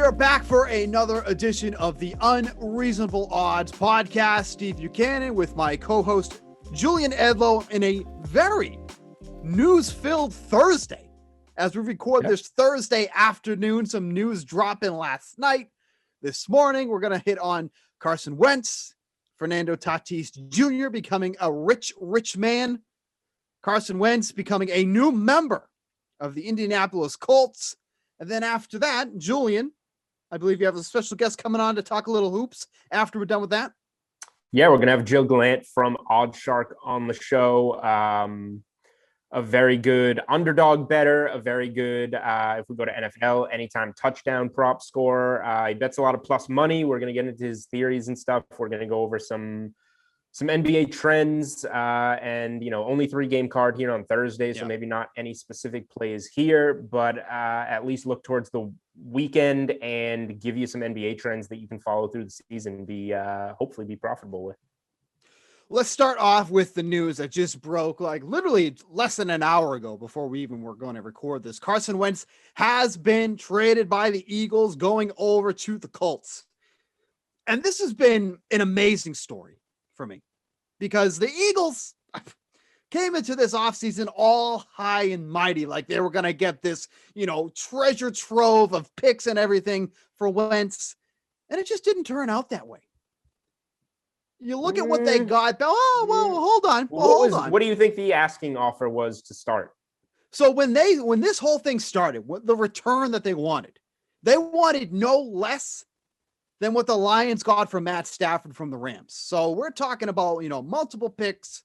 are back for another edition of the Unreasonable Odds podcast. Steve Buchanan with my co-host Julian Edlow in a very news-filled Thursday. As we record this Thursday afternoon, some news dropping last night. This morning, we're going to hit on Carson Wentz, Fernando Tatis Jr. becoming a rich man, Carson Wentz becoming a new member of the Indianapolis Colts. And then after that, Julian, I believe you have a special guest coming on to talk a little hoops after we're done with that. Yeah, we're going to have Gallant from OddsShark on the show. A very good underdog bettor, a very good, if we go to NFL, anytime touchdown prop scorer. He bets a lot of plus money. We're going to get into his theories and stuff. We're going to go over some NBA trends and, only 3-game card here on Thursday. So maybe not any specific plays here, but at least look towards the weekend and give you some NBA trends that you can follow through the season and hopefully be profitable with. Let's start off with the news that just broke like literally less than an hour ago before we even were going to record this. Carson Wentz has been traded by the Eagles going over to the Colts. And this has been an amazing story for me because the Eagles came into this offseason all high and mighty, like they were going to get this, treasure trove of picks and everything for Wentz. And it just didn't turn out that way. You look at what they got. Oh, well, hold on. Hold on. What do you think the asking offer was to start? So when this whole thing started, the return that they wanted no less than what the Lions got from Matt Stafford from the Rams. So we're talking about, multiple picks.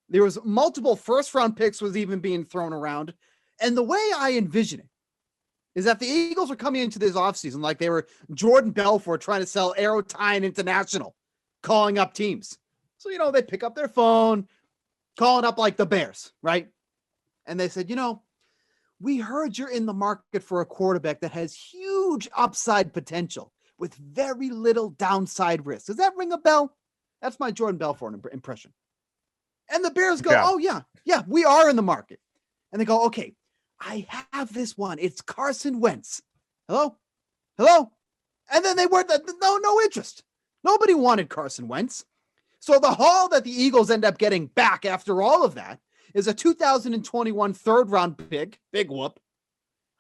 There was multiple first-round picks was even being thrown around. And the way I envision it is that the Eagles were coming into this offseason like they were Jordan Belfort trying to sell Aerotine International, calling up teams. So, they pick up their phone, calling up like the Bears, right? And they said, we heard you're in the market for a quarterback that has huge upside potential with very little downside risk. Does that ring a bell? That's my Jordan Belfort impression. And the Bears go, oh, yeah, we are in the market. And they go, okay, I have this one. It's Carson Wentz. Hello? And then they weren't, no interest. Nobody wanted Carson Wentz. So the haul that the Eagles end up getting back after all of that is a 2021 third-round pick, big whoop,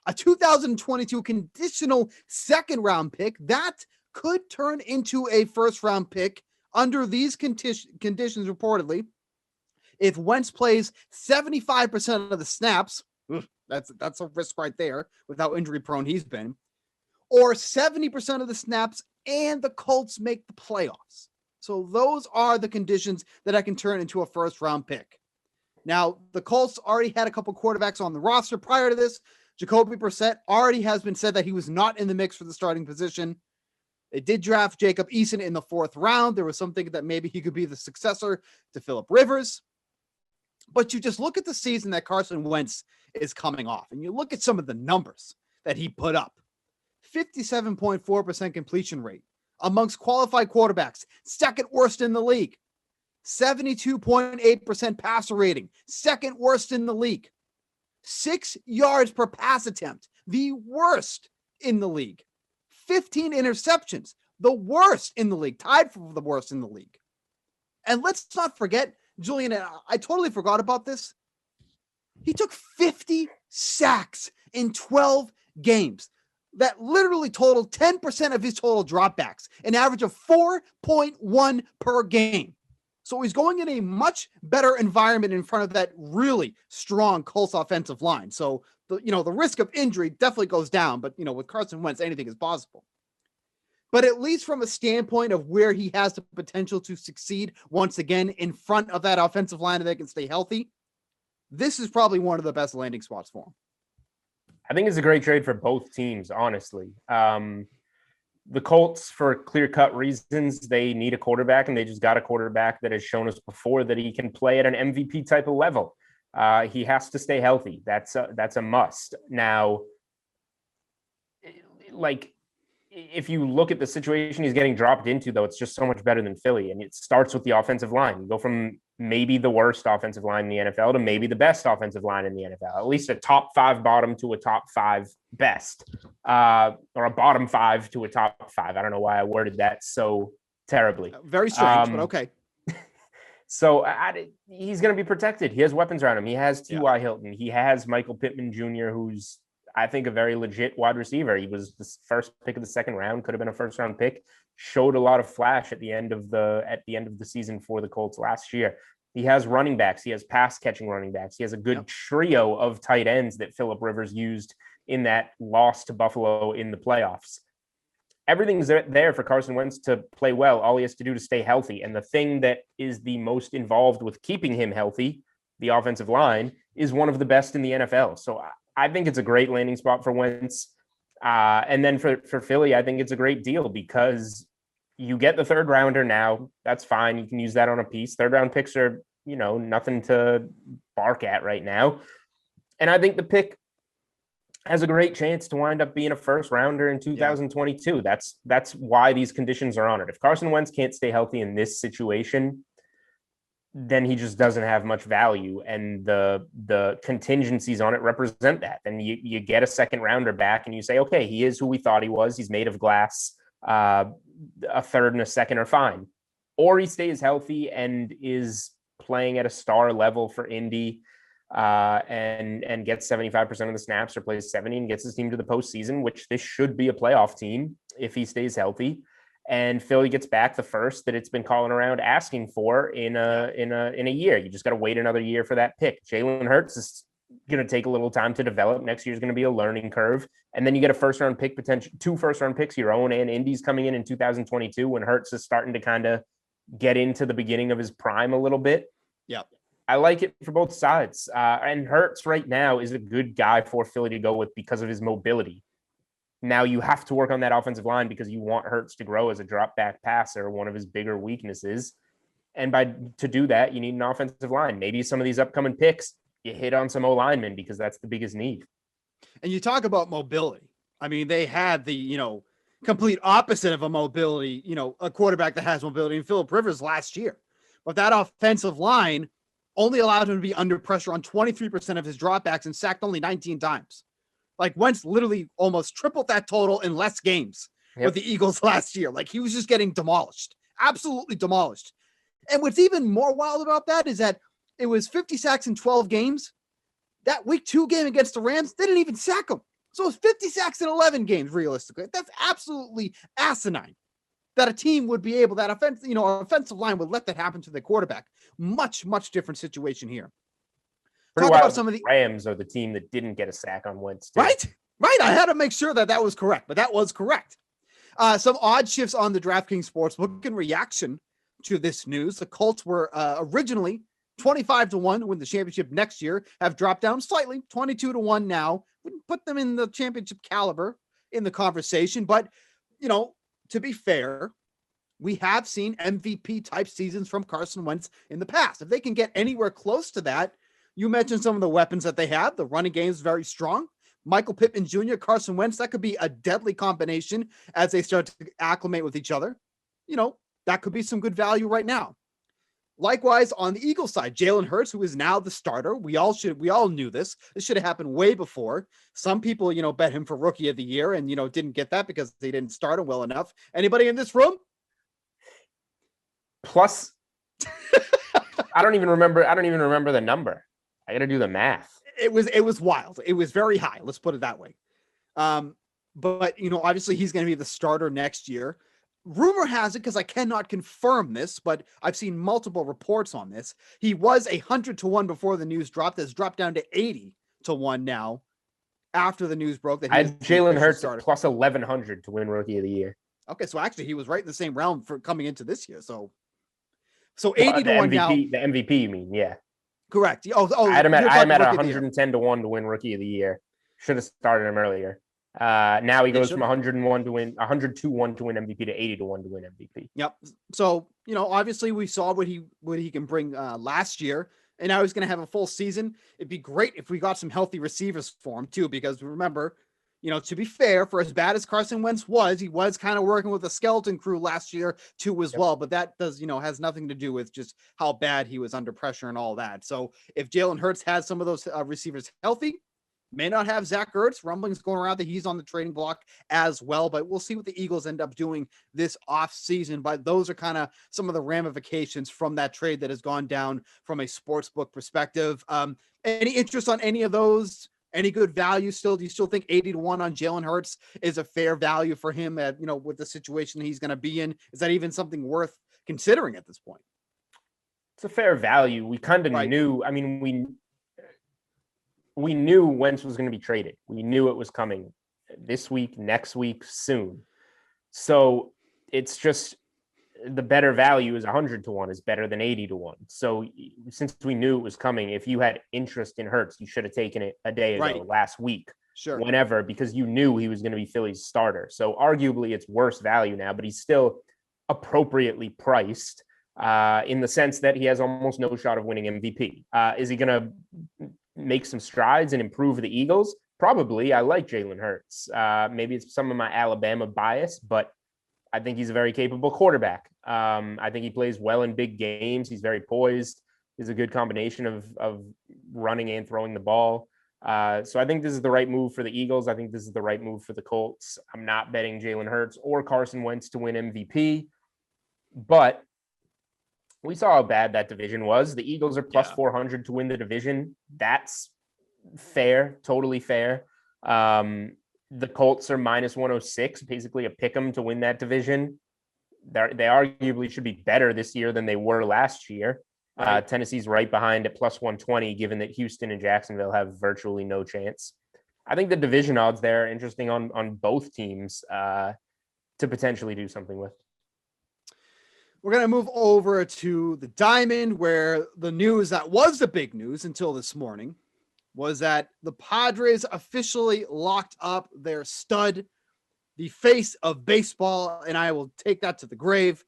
a 2022 conditional second-round pick that could turn into a first-round pick under these conditions reportedly. If Wentz plays 75% of the snaps, that's a risk right there with how injury-prone he's been, or 70% of the snaps and the Colts make the playoffs. So those are the conditions that I can turn into a first-round pick. Now, the Colts already had a couple quarterbacks on the roster prior to this. Jacoby Brissett already has been said that he was not in the mix for the starting position. They did draft Jacob Eason in the 4th round. There was some thinking that maybe he could be the successor to Phillip Rivers. But you just look at the season that Carson Wentz is coming off, and you look at some of the numbers that he put up. 57.4% completion rate amongst qualified quarterbacks, second worst in the league. 72.8% passer rating, second worst in the league. 6 yards per pass attempt, the worst in the league. 15 interceptions, the worst in the league, tied for the worst in the league. And let's not forget, Julian, I totally forgot about this. He took 50 sacks in 12 games. That literally totaled 10% of his total dropbacks, an average of 4.1 per game. So he's going in a much better environment in front of that really strong Colts offensive line. So the risk of injury definitely goes down, but with Carson Wentz, anything is possible. But at least from a standpoint of where he has the potential to succeed once again in front of that offensive line and they can stay healthy, this is probably one of the best landing spots for him. I think it's a great trade for both teams, honestly. The Colts, for clear-cut reasons, they need a quarterback, and they just got a quarterback that has shown us before that he can play at an MVP type of level. He has to stay healthy. That's a must. Now, if you look at the situation he's getting dropped into, though, it's just so much better than Philly. And it starts with the offensive line. You go from maybe the worst offensive line in the NFL to maybe the best offensive line in the NFL, at least a top 5 bottom to a top 5 best, or a bottom 5 to a top 5. I don't know why I worded that so terribly. Very strange, but okay. So he's going to be protected. He has weapons around him. He has T.Y. Hilton. He has Michael Pittman Jr., who's, I think, a very legit wide receiver. He was the first pick of the second round, could have been a first round pick, showed a lot of flash at the end of the season for the Colts last year. He has running backs. He has pass catching running backs. He has a good trio of tight ends that Phillip Rivers used in that loss to Buffalo in the playoffs. Everything's there for Carson Wentz to play well. All he has to do to stay healthy. And the thing that is the most involved with keeping him healthy, the offensive line, is one of the best in the NFL. So I think it's a great landing spot for Wentz. And then for Philly, I think it's a great deal because you get the third rounder now. That's fine. You can use that on a piece. Third round picks are, nothing to bark at right now. And I think the pick has a great chance to wind up being a first rounder in 2022. That's why these conditions are honored. If Carson Wentz can't stay healthy in this situation, then he just doesn't have much value. And the contingencies on it represent that. Then you get a second rounder back and you say, okay, he is who we thought he was. He's made of glass. A third and a second are fine. Or he stays healthy and is playing at a star level for Indy, and gets 75% of the snaps, or plays 70 and gets his team to the postseason, which this should be a playoff team if he stays healthy. And Philly gets back the first that it's been calling around asking for in a year. You just got to wait another year for that pick. Jalen Hurts is going to take a little time to develop. Next year is going to be a learning curve. And then you get a first round pick, potential 2 first round picks, your own and Indy's, coming in 2022 when Hurts is starting to kind of get into the beginning of his prime a little bit. Yeah. I like it for both sides. And Hurts right now is a good guy for Philly to go with because of his mobility. Now you have to work on that offensive line because you want Hurts to grow as a drop back passer, one of his bigger weaknesses. And to do that, you need an offensive line. Maybe some of these upcoming picks, you hit on some O-linemen because that's the biggest need. And you talk about mobility. I mean, they had the, complete opposite of a mobility, a quarterback that has mobility in Phillip Rivers last year. But that offensive line only allowed him to be under pressure on 23% of his dropbacks and sacked only 19 times. Like, Wentz literally almost tripled that total in less games with the Eagles last year. Like, he was just getting demolished, absolutely demolished. And what's even more wild about that is that it was 50 sacks in 12 games. That week 2 game against the Rams, they didn't even sack him. So it's 50 sacks in 11 games, realistically. That's absolutely asinine that a team would be able, that offensive line would let that happen to the quarterback. Much, much different situation here. Talk about some of the Rams are the team that didn't get a sack on Wentz, too. Right. I had to make sure that was correct, but that was correct. Some odd shifts on the DraftKings Sportsbook in reaction to this news. The Colts were originally 25-1 to win the championship next year, have dropped down slightly, 22-1 now. Wouldn't put them in the championship caliber in the conversation, but to be fair, we have seen MVP type seasons from Carson Wentz in the past. If they can get anywhere close to that, you mentioned some of the weapons that they have. The running game is very strong. Michael Pittman Jr., Carson Wentz, that could be a deadly combination as they start to acclimate with each other. That could be some good value right now. Likewise, on the Eagles side, Jalen Hurts, who is now the starter. We all knew this. This should have happened way before. Some people, bet him for rookie of the year and, didn't get that because they didn't start him well enough. Anybody in this room? Plus, I don't even remember the number. I got to do the math. It was wild. It was very high. Let's put it that way. But obviously he's going to be the starter next year. Rumor has it, because I cannot confirm this, but I've seen multiple reports on this. He was 100-1 before the news dropped. Has dropped down to 80-1 now after the news broke. That I had Jalen Hurts plus 1,100 to win Rookie of the Year. Okay, so actually he was right in the same round for coming into this year. So 80-1 now. The MVP, you mean? Yeah. Correct. I had him at 110-1 to win Rookie of the Year. Should have started him earlier. Now he goes from 101 to win 102-1 to win MVP to 80-1 to win MVP. Yep. So, obviously we saw what he can bring last year, and now he's going to have a full season. It'd be great if we got some healthy receivers for him too, because remember, To be fair, for as bad as Carson Wentz was, he was kind of working with a skeleton crew last year too as well. But that does, has nothing to do with just how bad he was under pressure and all that. So if Jalen Hurts has some of those receivers healthy, may not have Zach Ertz. Rumblings going around that he's on the trading block as well. But we'll see what the Eagles end up doing this offseason. But those are kind of some of the ramifications from that trade that has gone down from a sportsbook perspective. Any interest on any of those? Any good value still? Do you still think 80-1 on Jalen Hurts is a fair value for him at, with the situation he's going to be in? Is that even something worth considering at this point? It's a fair value. We kind of knew, we knew Wentz was going to be traded. We knew it was coming this week, next week, soon. So it's just the better value is 100-1 is better than 80-1. So since we knew it was coming, if you had interest in Hurts, you should have taken it a day ago, last week, whenever, because you knew he was going to be Philly's starter. So arguably it's worse value now, but he's still appropriately priced in the sense that he has almost no shot of winning MVP. Is he going to make some strides and improve the Eagles? Probably. I like Jalen Hurts. Maybe it's some of my Alabama bias, but I think he's a very capable quarterback. I think he plays well in big games. He's very poised. He's a good combination of running and throwing the ball. So I think this is the right move for the Eagles. I think this is the right move for the Colts. I'm not betting Jalen Hurts or Carson Wentz to win MVP, but we saw how bad that division was. The Eagles are plus 400 to win the division. That's fair, totally fair. The Colts are minus 106, basically a pick 'em to win that division. They arguably should be better this year than they were last year. Tennessee's right behind at plus 120, given that Houston and Jacksonville have virtually no chance. I think the division odds there are interesting on both teams to potentially do something with. We're going to move over to the Diamond, where the news that was the big news until this morning was that the Padres officially locked up their stud, the face of baseball, and I will take that to the grave.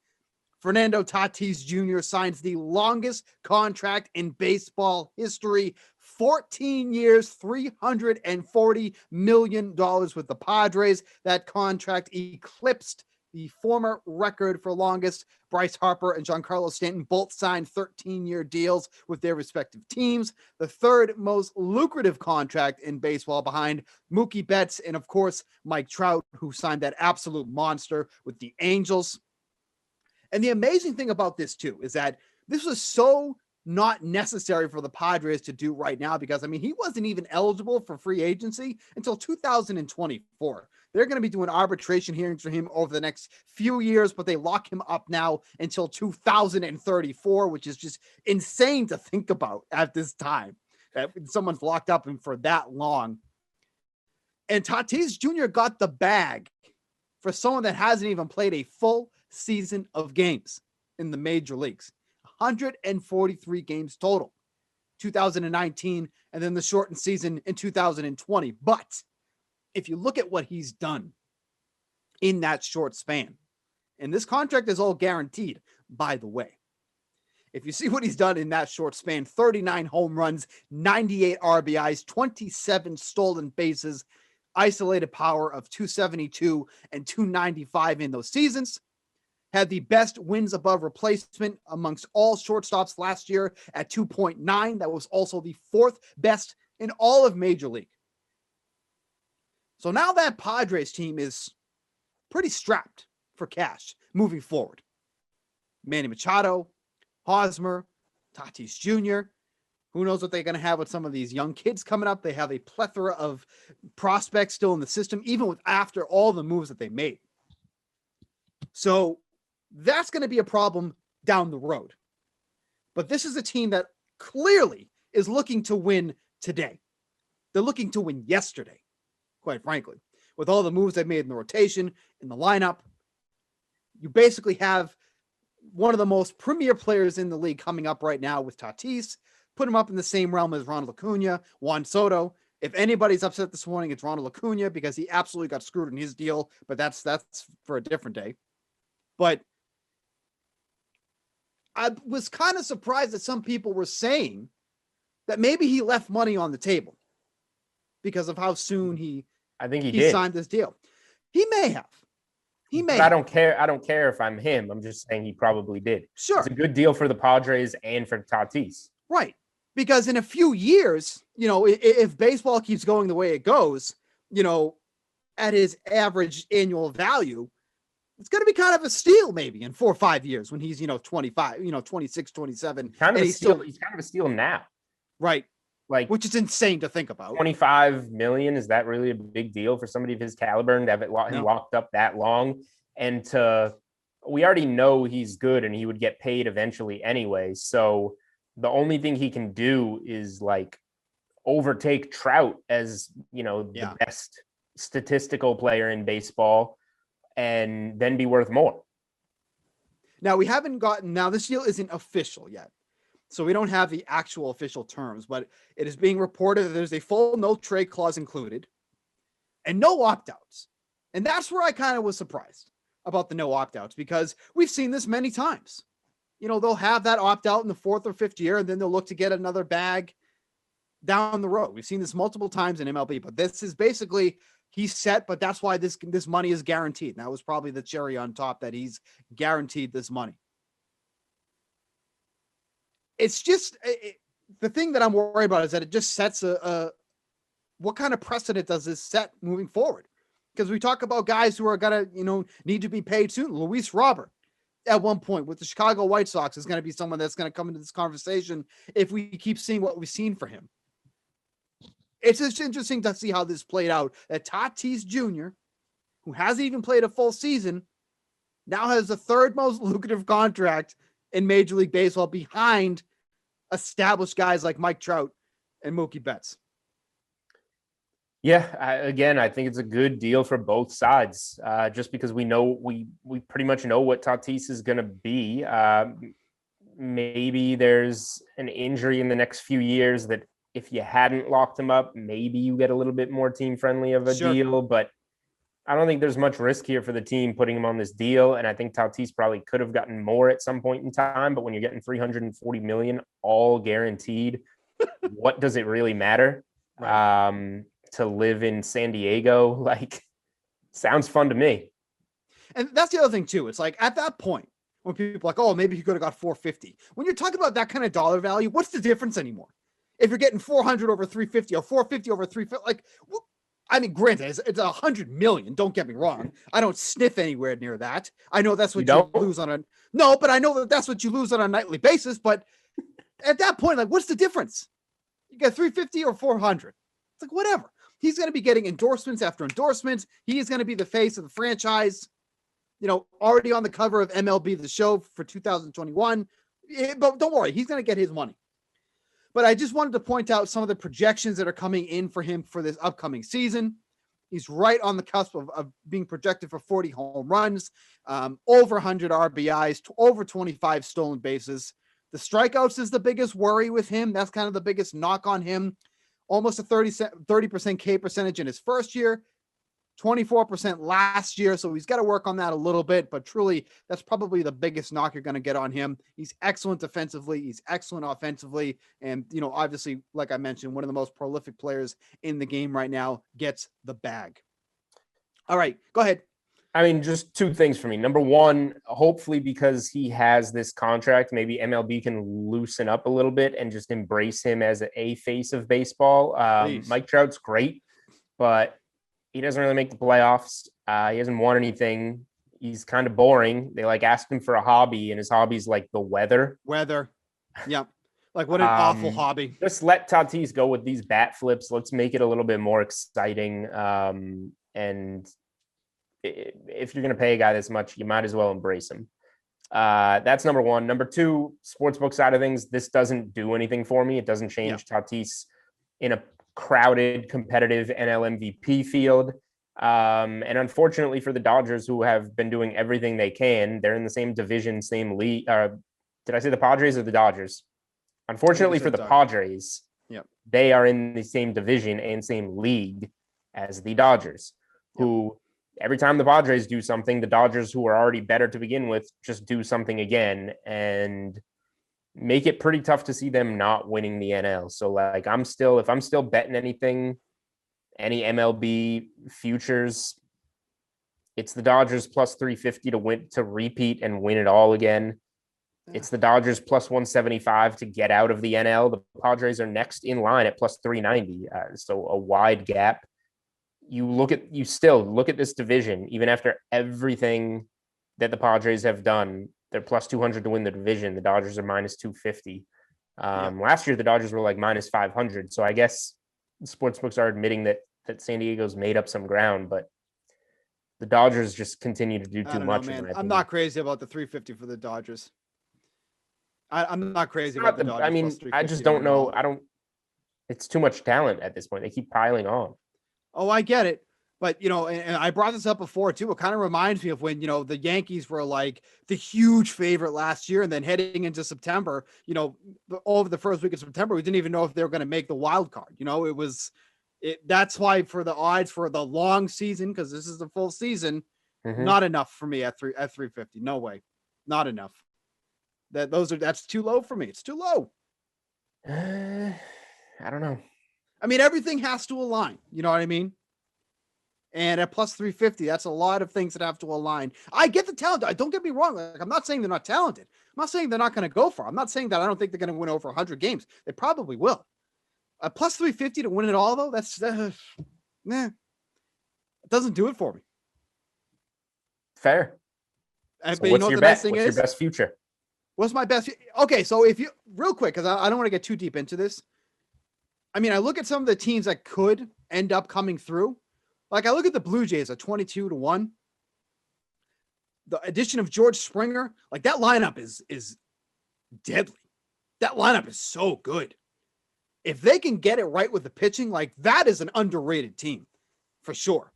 Fernando Tatis Jr. signs the longest contract in baseball history, 14 years, $340 million with the Padres. That contract eclipsed the former record for longest. Bryce Harper and Giancarlo Stanton both signed 13-year deals with their respective teams. The third most lucrative contract in baseball behind Mookie Betts and, of course, Mike Trout, who signed that absolute monster with the Angels. And the amazing thing about this, too, is that this was so not necessary for the Padres to do right now because, he wasn't even eligible for free agency until 2024. They're going to be doing arbitration hearings for him over the next few years, but they lock him up now until 2034, which is just insane to think about at this time, that someone's locked up him for that long. And Tatis Jr. got the bag for someone that hasn't even played a full season of games in the major leagues. 143 games total, 2019, and then the shortened season in 2020. But if you look at what he's done in that short span, and this contract is all guaranteed, by the way. If you see what he's done in that short span, 39 home runs, 98 RBIs, 27 stolen bases, isolated power of 272 and 295 in those seasons. Had the best wins above replacement amongst all shortstops last year at 2.9. That was also the fourth best in all of Major League. So now that Padres team is pretty strapped for cash moving forward. Manny Machado, Hosmer, Tatis Jr. Who knows what they're going to have with some of these young kids coming up. They have a plethora of prospects still in the system, even with after all the moves that they made. So that's going to be a problem down the road. But this is a team that clearly is looking to win today. They're looking to win yesterday, quite frankly. With all the moves they've made in the rotation, in the lineup, you basically have one of the most premier players in the league coming up right now with Tatis. Put him up in the same realm as Ronald Acuna, Juan Soto. If anybody's upset this morning, it's Ronald Acuna because he absolutely got screwed in his deal, but that's for a different day. But I was kind of surprised that some people were saying that maybe he left money on the table because of how soon he I think he he did. signed this deal. He may have. But I don't care. I don't care if I'm him. I'm just saying he probably did. Sure. It's a good deal for the Padres and for Tatis. Right. Because in a few years, if baseball keeps going the way it goes, at his average annual value, it's going to be kind of a steal maybe in 4 or 5 years when he's, 25, 26, 27. He's kind of a steal now. Right. Like, which is insane to think about. 25 million. Is that really a big deal for somebody of his caliber and to have him locked up that long? And we already know he's good and he would get paid eventually anyway. So the only thing he can do is like overtake Trout as, the best statistical player in baseball and then be worth more. Now this deal isn't official yet. So we don't have the actual official terms, but it is being reported that there's a full no trade clause included and no opt-outs. And that's where I kind of was surprised about the no opt-outs, because we've seen this many times. They'll have that opt-out in the 4th or 5th year, and then they'll look to get another bag down the road. We've seen this multiple times in MLB, but this is basically he's set, but that's why this money is guaranteed. And that was probably the cherry on top, that he's guaranteed this money. It's just the thing that I'm worried about is that it just sets what kind of precedent does this set moving forward? Because we talk about guys who are going to, need to be paid soon. Luis Robert at one point with the Chicago White Sox is going to be someone that's going to come into this conversation if we keep seeing what we've seen for him. It's just interesting to see how this played out. That Tatis Jr., who hasn't even played a full season, now has the 3rd most lucrative contract in Major League Baseball behind established guys like Mike Trout and Mookie Betts. Yeah, I think it's a good deal for both sides, just because we pretty much know what Tatis is going to be. Maybe there's an injury in the next few years that if you hadn't locked him up, maybe you get a little bit more team-friendly of a deal, but I don't think there's much risk here for the team putting him on this deal. And I think Tatis probably could have gotten more at some point in time, but when you're getting $340 million all guaranteed, what does it really matter? Right. To live in San Diego, sounds fun to me. And that's the other thing too. It's like at that point when people are like, oh, maybe he could have got 450. When you're talking about that kind of dollar value, what's the difference anymore? If you're getting 400 over 350 or 450 over 350, granted, it's 100 million. Don't get me wrong. I don't sniff anywhere near that. I know that's what you lose but I know that's what you lose on a nightly basis. But at that point, what's the difference? You get 350 or 400. It's like, whatever. He's going to be getting endorsements after endorsements. He is going to be the face of the franchise, already on the cover of MLB The Show for 2021. But don't worry, he's going to get his money. But I just wanted to point out some of the projections that are coming in for him for this upcoming season. He's right on the cusp of being projected for 40 home runs, over 100 RBIs, over 25 stolen bases. The strikeouts is the biggest worry with him. That's kind of the biggest knock on him. Almost a 30% K percentage in his first year, 24% last year. So he's got to work on that a little bit, but truly that's probably the biggest knock you're going to get on him. He's excellent defensively. He's excellent offensively. And, obviously, like I mentioned, one of the most prolific players in the game right now, gets the bag. All right, go ahead. Just 2 things for me. Number one, hopefully because he has this contract, maybe MLB can loosen up a little bit and just embrace him as a face of baseball. Mike Trout's great, but he doesn't really make the playoffs. He hasn't won anything. He's kind of boring. They asked him for a hobby, and his hobby's the weather. Yep. What an awful hobby. Just let Tatis go with these bat flips. Let's make it a little bit more exciting. And if you're going to pay a guy this much, you might as well embrace him. That's number one. Number two, sportsbook side of things. This doesn't do anything for me. It doesn't change Tatis in a crowded, competitive NL MVP field. And unfortunately for the Dodgers, who have been doing everything they can, they're in the same division, same league. Did I say the Padres or the Dodgers? Unfortunately for the Padres, they are in the same division and same league as the Dodgers, who every time the Padres do something, the Dodgers, who are already better to begin with, just do something again and make it pretty tough to see them not winning the NL. So if I'm still betting anything, any MLB futures, it's the Dodgers plus 350 to repeat and win it all again. It's the Dodgers plus 175 to get out of the NL. The Padres are next in line at plus 390. So a wide gap. You still look at this division, even after everything that the Padres have done, they're plus 200 to win the division. The Dodgers are minus 250. Last year, the Dodgers were like minus 500. So I guess sportsbooks are admitting that San Diego's made up some ground, but the Dodgers just continue to do too much. Man. I'm not crazy about the 350 for the Dodgers. I'm not crazy about the Dodgers. I mean, I just don't know. It's too much talent at this point. They keep piling on. Oh, I get it. But, and I brought this up before too. It kind of reminds me of when, the Yankees were like the huge favorite last year. And then heading into September, over the first week of September, we didn't even know if they were going to make the wild card. That's why for the odds for the long season, because this is the full season, not enough for me at 350. No way. Not enough. That's too low for me. It's too low. I don't know. I mean, everything has to align. You know what I mean? And at plus 350, that's a lot of things that have to align. I get the talent. Don't get me wrong. Like, I'm not saying they're not talented. I'm not saying they're not going to go far. I'm not saying that I don't think they're going to win over 100 games. They probably will. Plus 350 to win it all, though, it doesn't do it for me. Fair. So what's your best thing is? What's your best future? What's my best? Okay, so if you real quick, because I don't want to get too deep into this. I mean, I look at some of the teams that could end up coming through. Like I look at the Blue Jays at 22-1. The addition of George Springer, like that lineup is deadly. That lineup is so good. If they can get it right with the pitching, like that is an underrated team for sure.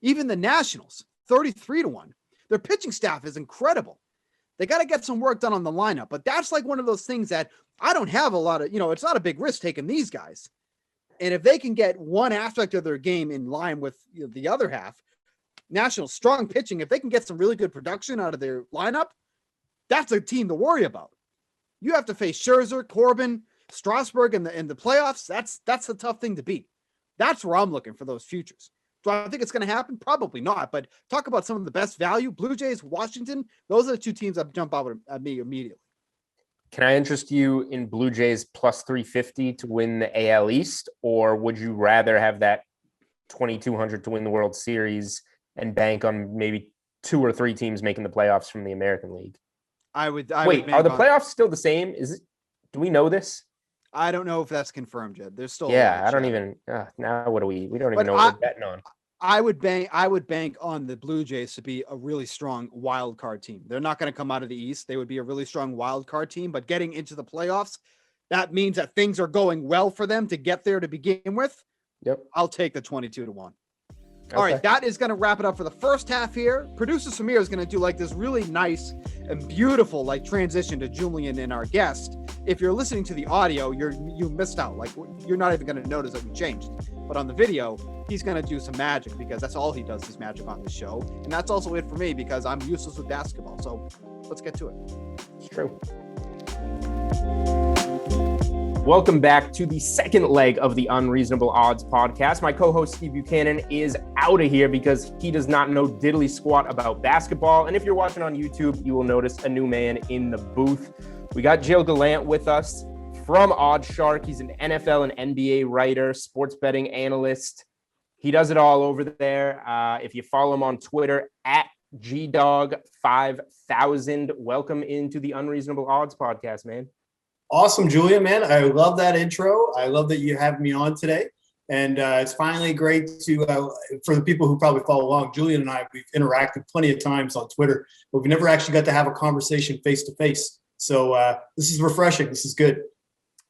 Even the Nationals, 33-1. Their pitching staff is incredible. They got to get some work done on the lineup, but that's like one of those things that I don't have a lot of, it's not a big risk taking these guys. And if they can get one aspect of their game in line with the other half, National strong pitching, if they can get some really good production out of their lineup, that's a team to worry about. You have to face Scherzer, Corbin, Strasburg in the playoffs. That's a tough thing to beat. That's where I'm looking for those futures. Do I think it's going to happen? Probably not. But talk about some of the best value. Blue Jays, Washington. Those are the two teams that jump out at me immediately. Can I interest you in Blue Jays plus 350 to win the AL East, or would you rather have that 2,200 to win the World Series and bank on maybe 2 or 3 teams making the playoffs from the American League? I would are the playoffs still the same? Do we know this? I don't know if that's confirmed yet. There's still I don't even now what do we don't even know what we're betting on. I would bank on the Blue Jays to be a really strong wild card team. They're not going to come out of the East. They would be a really strong wild card team, but getting into the playoffs, that means that things are going well for them to get there to begin with. Yep. I'll take the 22-1. All right, that is going to wrap it up for the first half here. Producer Samir is going to do like this really nice and beautiful like transition to Julian and our guest. If you're listening to the audio, you missed out. Like you're not even going to notice that we changed. But on the video, he's going to do some magic because that's all he does is magic on the show. And that's also it for me because I'm useless with basketball. So let's get to it. It's true. Welcome back to the second leg of the Unreasonable Odds podcast. My co-host Steve Buchanan is out of here because he does not know diddly squat about basketball. And if you're watching on YouTube, you will notice a new man in the booth. We got Gilles Gallant with us from OddsShark. He's an NFL and NBA writer, sports betting analyst. He does it all over there. If you follow him on Twitter at GDog5000, welcome into the Unreasonable Odds podcast, man. Awesome, Julian, man. I love that intro. I love that you have me on today. And it's finally great to, for the people who probably follow along, Julian and I, we've interacted plenty of times on Twitter, but we never actually got to have a conversation face to face. So this is refreshing. This is good.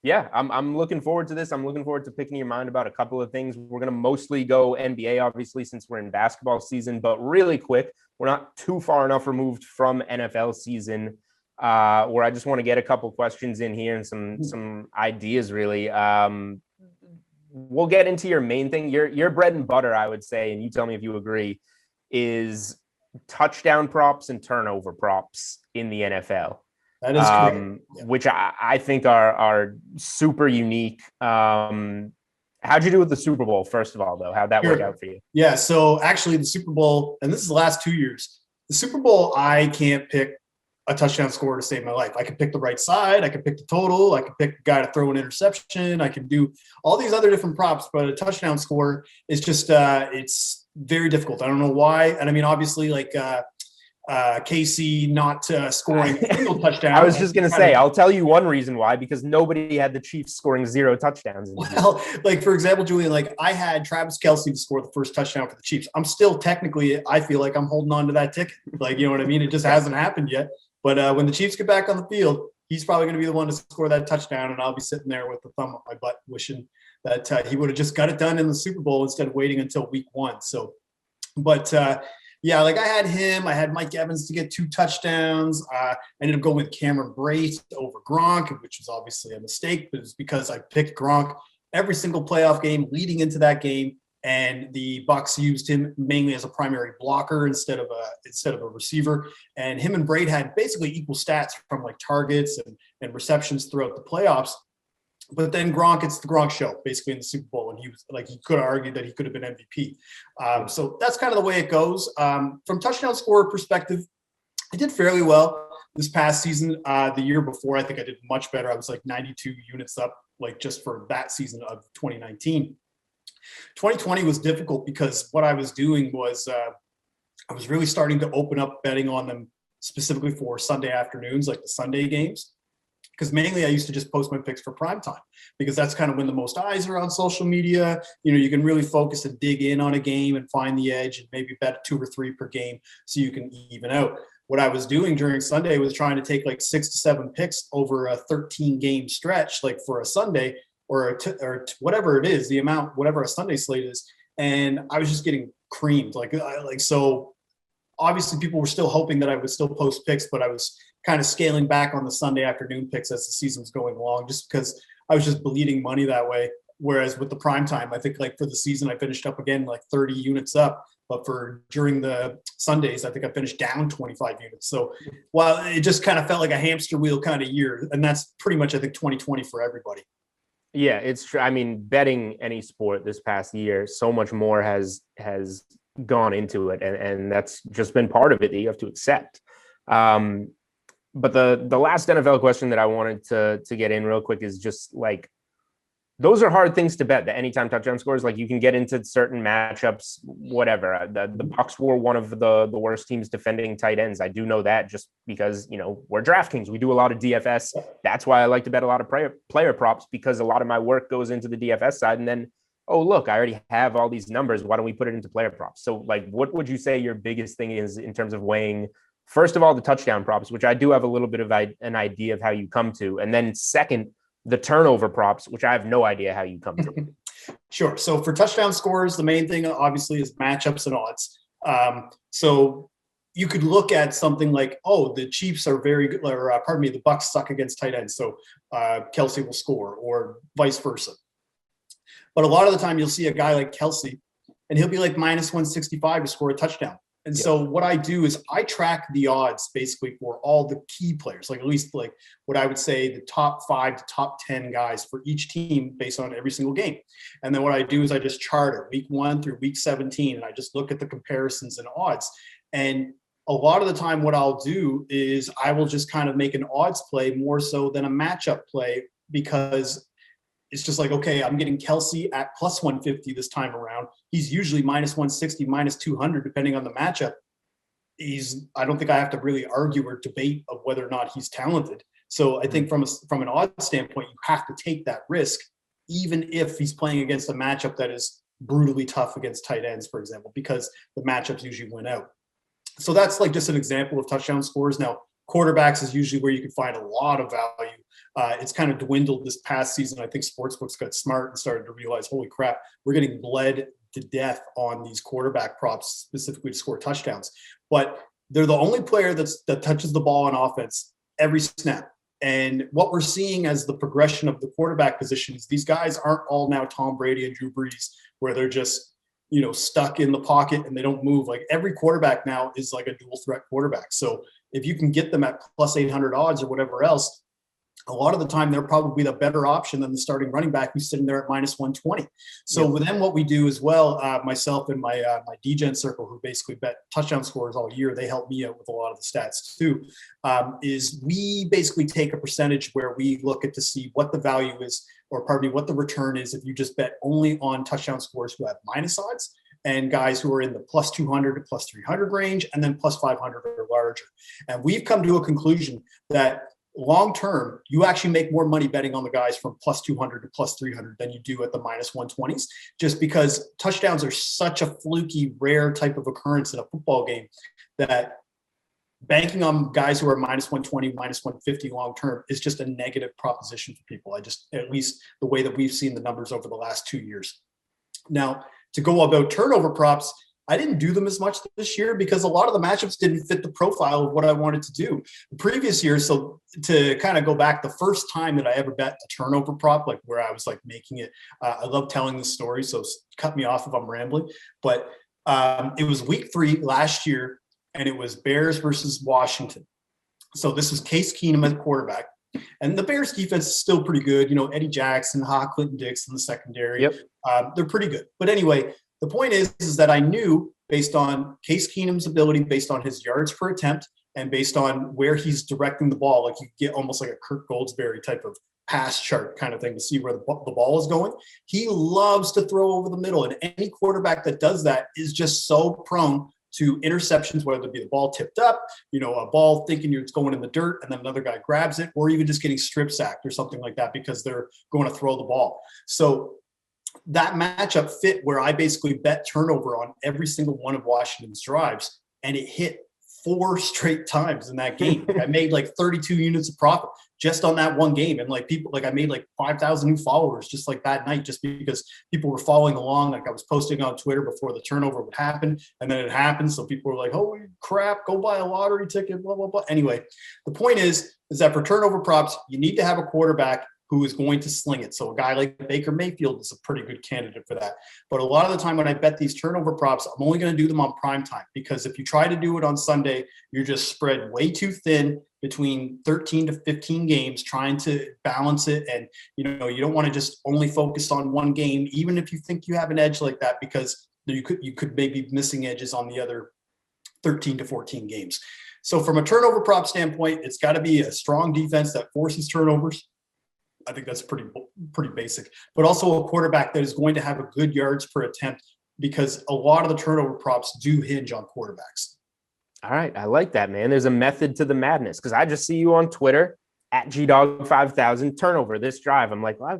Yeah, I'm looking forward to this. I'm looking forward to picking your mind about a couple of things. We're going to mostly go NBA, obviously, since we're in basketball season, but really quick, we're not too far enough removed from NFL season where I just want to get a couple questions in here and some ideas, really. We'll get into your main thing. Your bread and butter, I would say, and you tell me if you agree, is touchdown props and turnover props in the NFL. That is correct. Which I think are super unique. And How'd you do with the Super Bowl, first of all, though? How'd that work out for you? Yeah, so actually the Super Bowl, and this is the last 2 years, the Super Bowl, I can't pick a touchdown score to save my life. I can pick the right side. I can pick the total. I can pick a guy to throw an interception. I can do all these other different props, but a touchdown score is just it's very difficult. I don't know why. And I mean, obviously, like Casey not scoring a single touchdown. I was just going to say, I'll tell you one reason why, because nobody had the Chiefs scoring 0 touchdowns. Well, like, for example, Julian, like I had Travis Kelce to score the first touchdown for the Chiefs. I'm still technically, I feel like I'm holding on to that ticket. Like, you know what I mean? It just hasn't happened yet. But when the Chiefs get back on the field, he's probably going to be the one to score that touchdown, and I'll be sitting there with the thumb up my butt wishing that he would have just got it done in the Super Bowl instead of waiting until week 1. So, but yeah, like I had him. I had Mike Evans to get 2 touchdowns. I ended up going with Cameron Brate over Gronk, which was obviously a mistake, but it's because I picked Gronk every single playoff game leading into that game. And the Bucs used him mainly as a primary blocker instead of a receiver. And him and Brate had basically equal stats from like targets and receptions throughout the playoffs. But then Gronk, it's the Gronk show, basically in the Super Bowl, and he was like, he could have argued that he could have been MVP. So that's kind of the way it goes. From touchdown scorer perspective, I did fairly well this past season. The year before, I think I did much better. I was like 92 units up, like just for that season of 2019. 2020 was difficult because what I was doing was I was really starting to open up betting on them specifically for Sunday afternoons, like the Sunday games. Because mainly I used to just post my picks for prime time because that's kind of when the most eyes are on social media. You know, you can really focus and dig in on a game and find the edge and maybe bet 2 or 3 per game so you can even out. What I was doing during Sunday was trying to take like 6 to 7 picks over a 13 game stretch, like for a Sunday or whatever it is, the amount, whatever a Sunday slate is. And I was just getting creamed. So obviously people were still hoping that I would still post picks, but I was kind of scaling back on the Sunday afternoon picks as the season's going along, just because I was just bleeding money that way. Whereas with the prime time, I think like for the season, I finished up again, like 30 units up, but for during the Sundays, I think I finished down 25 units. So while it just kind of felt like a hamster wheel kind of year, and that's pretty much, I think 2020 for everybody. Yeah, it's true. I mean, betting any sport this past year, so much more has gone into it, and that's just been part of it that you have to accept. But the last NFL question that I wanted to get in real quick is just like, those are hard things to bet, the anytime touchdown scores. Like you can get into certain matchups, whatever. The Bucs were one of the worst teams defending tight ends. I do know that just because, you know, we're DraftKings. We do a lot of DFS. That's why I like to bet a lot of player props, because a lot of my work goes into the DFS side. And then, oh, look, I already have all these numbers. Why don't we put it into player props? So like, what would you say your biggest thing is in terms of weighing, first of all, the touchdown props, which I do have a little bit of an idea of how you come to. And then second, the turnover props, which I have no idea how you come to. Sure. So for touchdown scores, the main thing obviously is matchups and odds. So you could look at something like, oh, the Chiefs are very good, or the Bucs suck against tight ends, so Kelce will score, or vice versa. But a lot of the time you'll see a guy like Kelce, and he'll be like minus 165 to score a touchdown. And so what I do is I track the odds basically for all the key players, like at least like what I would say the top 5 to top 10 guys for each team based on every single game. And then what I do is I just chart it week 1 through week 17, and I just look at the comparisons and odds. And a lot of the time what I'll do is I will just kind of make an odds play more so than a matchup play, because it's just like, okay, I'm getting Kelce at plus 150 this time around. He's usually minus 160, minus 200, depending on the matchup. I don't think I have to really argue or debate of whether or not he's talented. So I think from an odds standpoint, you have to take that risk, even if he's playing against a matchup that is brutally tough against tight ends, for example, because the matchups usually win out. So that's like just an example of touchdown scores. Now, quarterbacks is usually where you can find a lot of value. It's kind of dwindled this past season. I think sportsbooks got smart and started to realize, holy crap, we're getting bled to death on these quarterback props specifically to score touchdowns. But they're the only player that touches the ball on offense every snap. And what we're seeing as the progression of the quarterback position is these guys aren't all now Tom Brady and Drew Brees, where they're just, you know, stuck in the pocket and they don't move. Like every quarterback now is like a dual threat quarterback. So if you can get them at plus 800 odds or whatever else, a lot of the time they're probably the better option than the starting running back who's sitting there at minus 120. So then what we do as well, myself and my DGen circle, who basically bet touchdown scores all year, they help me out with a lot of the stats too, is we basically take a percentage where we look at to see what the value is, or pardon me, what the return is if you just bet only on touchdown scores who have minus odds, and guys who are in the plus 200 to plus 300 range, and then plus 500 or larger. And we've come to a conclusion that long term, you actually make more money betting on the guys from plus 200 to plus 300 than you do at the minus 120s, just because touchdowns are such a fluky, rare type of occurrence in a football game that banking on guys who are minus 120, minus 150 long term is just a negative proposition for people. At least the way that we've seen the numbers over the last 2 years. Now, to go about turnover props, I didn't do them as much this year because a lot of the matchups didn't fit the profile of what I wanted to do the previous year. So to kind of go back, the first time that I ever bet a turnover prop, like where I was like making it, I love telling this story, so cut me off if I'm rambling, but it was week 3 last year, and it was Bears versus Washington. So this was Case Keenum as quarterback. And the Bears defense is still pretty good. You know, Eddie Jackson, Clinton Dix in the secondary. Yep. They're pretty good. But anyway, the point is that I knew based on Case Keenum's ability, based on his yards per attempt, and based on where he's directing the ball, like you get almost like a Kirk Goldsberry type of pass chart kind of thing to see where the ball is going. He loves to throw over the middle. And any quarterback that does that is just so prone to interceptions, whether it be the ball tipped up, you know, a ball thinking it's going in the dirt and then another guy grabs it, or even just getting strip sacked or something like that because they're going to throw the ball. So that matchup fit where I basically bet turnover on every single one of Washington's drives, and it hit 4 straight times in that game. Like I made like 32 units of profit just on that one game. And like people, like I made like 5,000 new followers just like that night, just because people were following along. Like I was posting on Twitter before the turnover would happen, and then it happened. So people were like, holy crap, go buy a lottery ticket, blah, blah, blah. Anyway, the point is that for turnover props, you need to have a quarterback who is going to sling it. So a guy like Baker Mayfield is a pretty good candidate for that. But a lot of the time when I bet these turnover props, I'm only going to do them on prime time, because if you try to do it on Sunday, you're just spread way too thin between 13 to 15 games trying to balance it. And, you know, you don't want to just only focus on one game, even if you think you have an edge like that, because you could maybe be missing edges on the other 13 to 14 games. So from a turnover prop standpoint, it's got to be a strong defense that forces turnovers. I think that's pretty basic, but also a quarterback that is going to have a good yards per attempt, because a lot of the turnover props do hinge on quarterbacks. All right. I like that, man. There's a method to the madness, because I just see you on Twitter at GDog5000 turnover this drive. I'm like, well,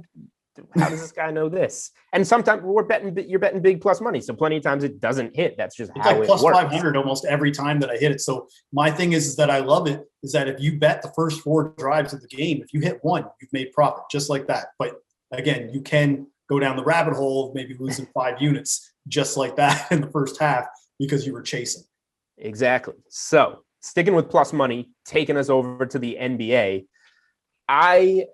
how does this guy know this? And sometimes you're betting big plus money. So plenty of times it doesn't hit. That's just how it plus works. 500 almost every time that I hit it. So my thing is that I love it, is that if you bet the first 4 drives of the game, if you hit one, you've made profit just like that. But again, you can go down the rabbit hole of maybe losing 5 units just like that in the first half because you were chasing. Exactly. So sticking with plus money, taking us over to the NBA, I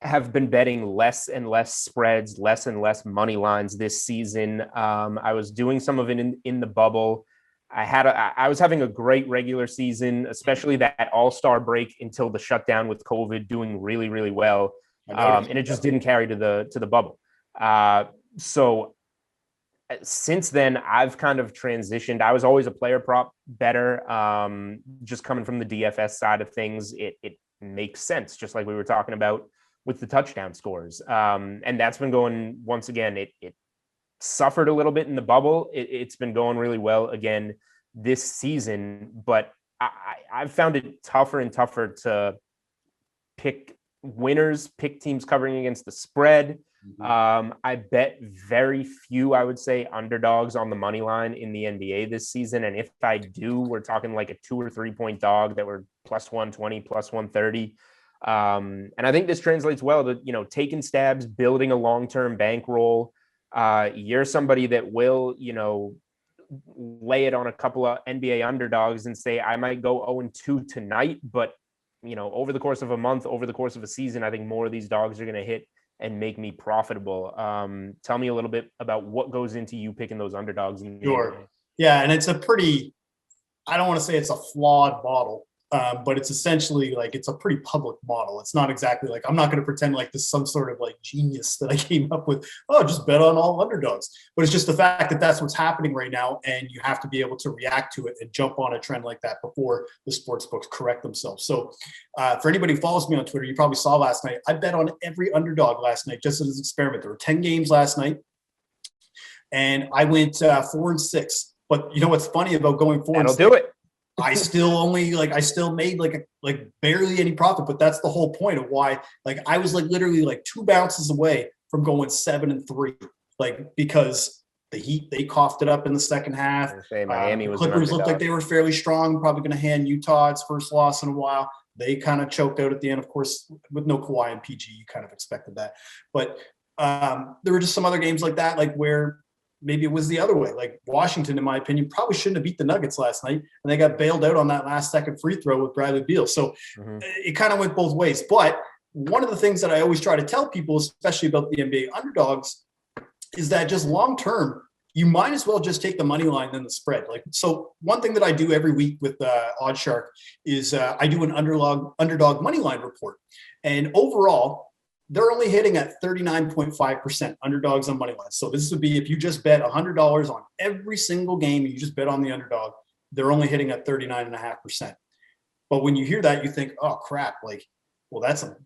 have been betting less and less spreads, less and less money lines this season. I was doing some of it in the bubble. I was having a great regular season, especially that all-star break until the shutdown with COVID, doing really, really well. And it just didn't carry to the bubble. So since then, I've kind of transitioned. I was always a player prop better. Just coming from the DFS side of things, it makes sense, just like we were talking about with the touchdown scores. And that's been going, once again, it suffered a little bit in the bubble. It's been going really well again this season, but I've found it tougher and tougher to pick winners, pick teams covering against the spread. I bet very few, I would say, underdogs on the money line in the NBA this season. And if I do, we're talking like a 2 or 3 point dog that were plus 120, plus 130. And I think this translates well to, you know, taking stabs, building a long-term bankroll. You're somebody that will, you know, lay it on a couple of NBA underdogs and say, I might go 0-2 tonight, but, you know, over the course of a month, over the course of a season, I think more of these dogs are going to hit and make me profitable. Tell me a little bit about what goes into you picking those underdogs. Sure. Yeah. And it's a pretty, I don't want to say it's a flawed model, But it's essentially like it's a pretty public model. It's not exactly like I'm not going to pretend like this is some sort of like genius that I came up with. Oh, just bet on all underdogs. But it's just the fact that that's what's happening right now, and you have to be able to react to it and jump on a trend like that before the sports books correct themselves. So for anybody who follows me on Twitter, you probably saw last night, I bet on every underdog last night just as an experiment. There were 10 games last night, and I went 4-6. But you know what's funny about going 4-6? That'll do it. I still made like barely any profit, but that's the whole point of why, like, I was like literally like 2 bounces away from going 7-3, like, because the Heat, they coughed it up in the second half. Miami was Clippers looked like they were fairly strong, probably going to hand Utah its first loss in a while. They kind of choked out at the end, of course, with no Kawhi and PG. You kind of expected that, but there were just some other games like that, like where maybe it was the other way. Like Washington, in my opinion, probably shouldn't have beat the Nuggets last night, and they got bailed out on that last second free throw with Bradley Beal. So it kind of went both ways. But one of the things that I always try to tell people, especially about the NBA underdogs, is that just long term, you might as well just take the money line than the spread. Like, so one thing that I do every week with OddsShark is I do an underdog money line report, and overall, they're only hitting at 39.5% underdogs on money line. So this would be if you just bet $100 on every single game and you just bet on the underdog, they're only hitting at 39.5%. But when you hear that, you think, oh crap, like, well, that's a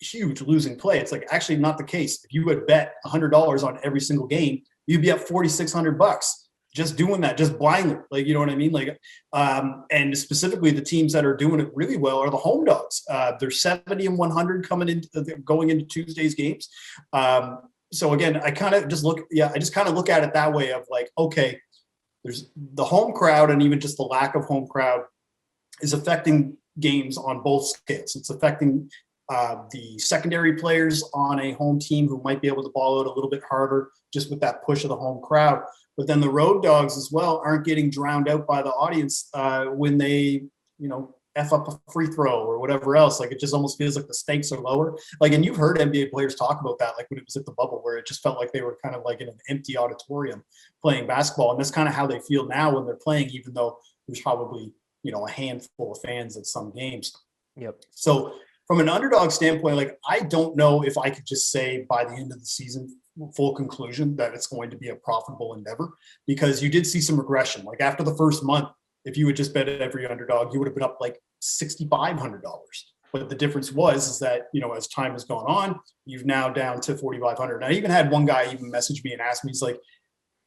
huge losing play. It's like actually not the case. If you would bet $100 on every single game, you'd be at $4,600 just doing that, just blindly. Like, you know what I mean? Like, and specifically the teams that are doing it really well are the home dogs. They're 70-100 going into Tuesday's games. So again, I just kind of look at it that way of like, okay, there's the home crowd, and even just the lack of home crowd is affecting games on both scales. It's affecting the secondary players on a home team who might be able to ball out a little bit harder just with that push of the home crowd. But then the road dogs as well aren't getting drowned out by the audience when they, F up a free throw or whatever else. Like, it just almost feels like the stakes are lower. Like, and you've heard NBA players talk about that, like when it was at the bubble, where it just felt like they were kind of like in an empty auditorium playing basketball. And that's kind of how they feel now when they're playing, even though there's probably, a handful of fans at some games. Yep. So from an underdog standpoint, like, I don't know if I could just say by the end of the season, full conclusion that it's going to be a profitable endeavor, because you did see some regression. Like after the first month, if you had just bet every underdog, you would have been up like $6,500. But the difference is that, as time has gone on, you've now down to $4,500. And I even had one guy even message me and ask me, he's like,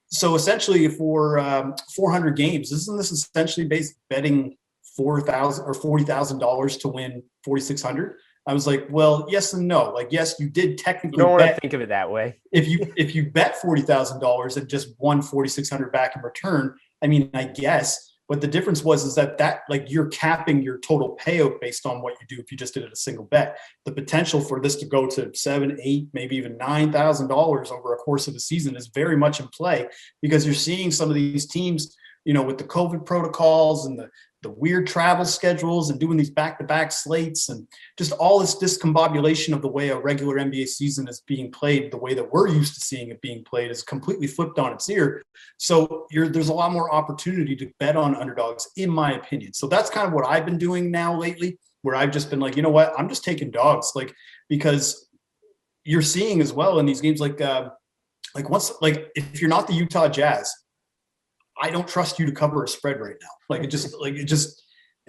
so essentially for 400 games, isn't this essentially betting $4,000 or $40,000 to win 4,600? I was like, well, yes and no. Like, yes, you did technically. You don't want to think of it that way. If you bet $40,000 and just won 4,600 back in return, I mean, I guess. But the difference is that like you're capping your total payout based on what you do if you just did it a single bet. The potential for this to go to $7,000, $8,000, maybe even $9,000 over a course of the season is very much in play, because you're seeing some of these teams, with the COVID protocols and the weird travel schedules and doing these back-to-back slates and just all this discombobulation of the way a regular NBA season is being played, the way that we're used to seeing it being played is completely flipped on its ear. So there's a lot more opportunity to bet on underdogs, in my opinion. So that's kind of what I've been doing now lately, where I've just been like, you know what, I'm just taking dogs, like, because you're seeing as well in these games, like if you're not the Utah Jazz, I don't trust you to cover a spread right now.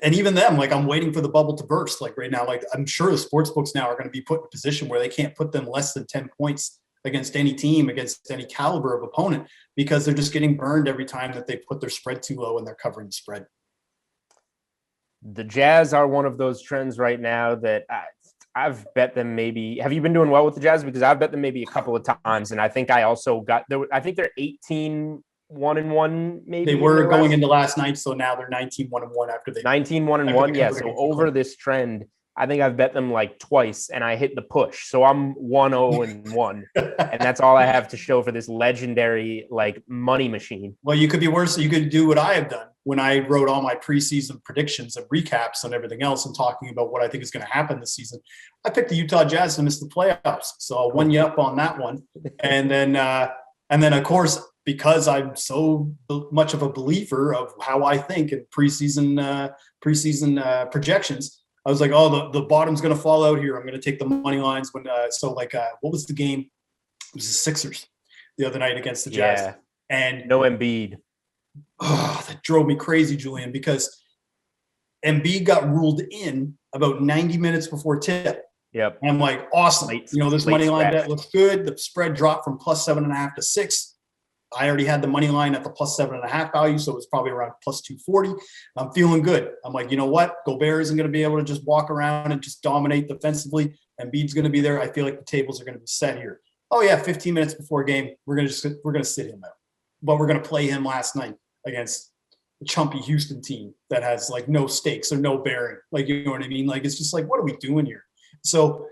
And even them, like, I'm waiting for the bubble to burst. Like right now, like I'm sure the sports books now are going to be put in a position where they can't put them less than 10 points against any team, against any caliber of opponent, because they're just getting burned every time that they put their spread too low and they're covering the spread. The Jazz are one of those trends right now that I've bet them maybe. Have you been doing well with the Jazz? Because I've bet them maybe a couple of times. And I think I also I think they're 18-1-1, maybe. They were going into last night, so now they're 19-1-1 after they 19-1-1. Yeah. So over this trend, I think I've bet them like twice, and I hit the push. So I'm 1-0-1, and that's all I have to show for this legendary like money machine. Well, you could be worse. You could do what I have done when I wrote all my preseason predictions and recaps and everything else, and talking about what I think is going to happen this season. I picked the Utah Jazz to miss the playoffs, so I'll one you up on that one, and then of course, because I'm so much of a believer of how I think in preseason projections, I was like, oh, the bottom's going to fall out here. I'm going to take the money lines. What was the game? It was the Sixers the other night against the Jazz. Yeah. And no Embiid. Oh, that drove me crazy, Julian, because Embiid got ruled in about 90 minutes before tip. Yep. And I'm like, awesome. This money line bet looks good. The spread dropped from +7.5 to 6. I already had the money line at the +7.5 value, so it was probably around +240. I'm feeling good. I'm like, you know what? Gobert isn't going to be able to just walk around and just dominate defensively. Embiid's going to be there. I feel like the tables are going to be set here. Oh yeah, 15 minutes before game, we're going to sit him out, but we're going to play him last night against a chumpy Houston team that has like no stakes or no bearing. Like, you know what I mean? Like, it's just like, what are we doing here? So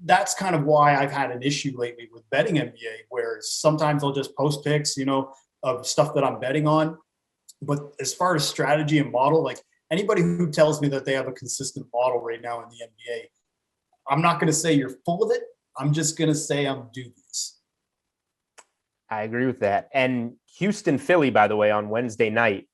that's kind of why I've had an issue lately with betting NBA, where sometimes I'll just post picks, of stuff that I'm betting on. But as far as strategy and model, like anybody who tells me that they have a consistent model right now in the NBA, I'm not going to say you're full of it. I'm just going to say I'm dubious. I agree with that. And Houston, Philly, by the way, on Wednesday night,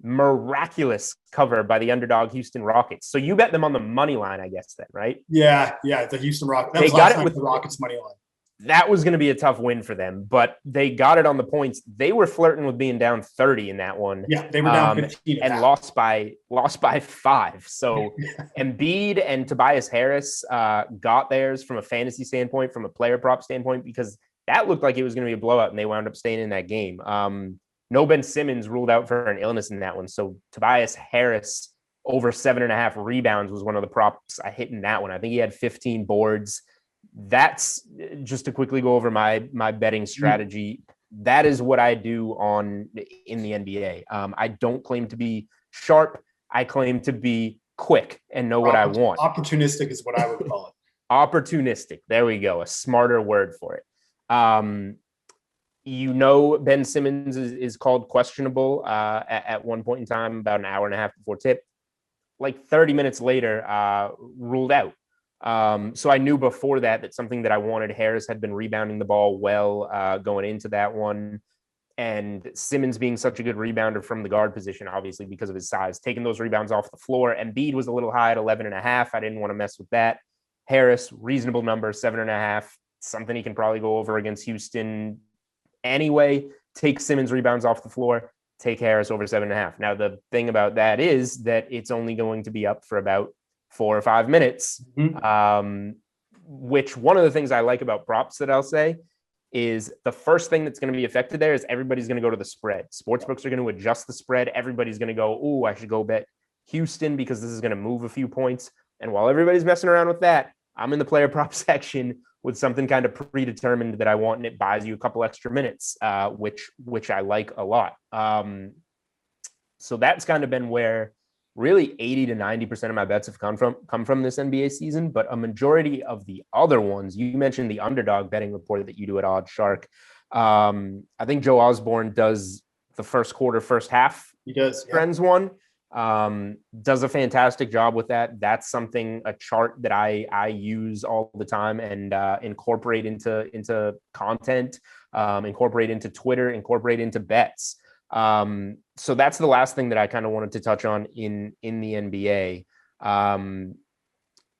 miraculous cover by the underdog Houston Rockets. So you bet them on the money line, I guess, then, right? Yeah, the Houston Rockets. They got it with the Rockets money line. That was going to be a tough win for them, but they got it on the points. They were flirting with being down 30 in that one. Yeah, they were down 15 and lost by 5. So Embiid and Tobias Harris got theirs from a fantasy standpoint, from a player prop standpoint, because that looked like it was going to be a blowout, and they wound up staying in that game. No Ben Simmons ruled out for an illness in that one. So Tobias Harris over 7.5 rebounds was one of the props I hit in that one. I think he had 15 boards. That's just to quickly go over my betting strategy. That is what I do in the NBA. I don't claim to be sharp. I claim to be quick and know what I want. Opportunistic is what I would call it. Opportunistic. There we go. A smarter word for it. Ben Simmons is called questionable at one point in time, about an hour and a half before tip. Like 30 minutes later, ruled out. So I knew before that something that I wanted. Harris had been rebounding the ball well going into that one. And Simmons being such a good rebounder from the guard position, obviously because of his size, taking those rebounds off the floor. Embiid was a little high at 11.5. I didn't want to mess with that. Harris, reasonable number, 7.5. Something he can probably go over against Houston anyway. Take Simmons rebounds off the floor, take Harris over 7.5. Now, the thing about that is that it's only going to be up for about 4 or 5 minutes, which one of the things I like about props that I'll say is the first thing that's going to be affected there is everybody's going to go to the spread. Sportsbooks are going to adjust the spread. Everybody's going to go, oh, I should go bet Houston because this is going to move a few points. And while everybody's messing around with that, I'm in the player prop section with something kind of predetermined that I want, and it buys you a couple extra minutes, which I like a lot. So that's kind of been where really 80 to 90% of my bets have come from this NBA season, but a majority of the other ones, you mentioned the underdog betting report that you do at Odd Shark. I think Joe Osborne does the first quarter, first half. He does. Trends one. Does a fantastic job with that. That's a chart that I use all the time and incorporate into content, incorporate into Twitter, incorporate into bets. So that's the last thing that I kind of wanted to touch on in the NBA.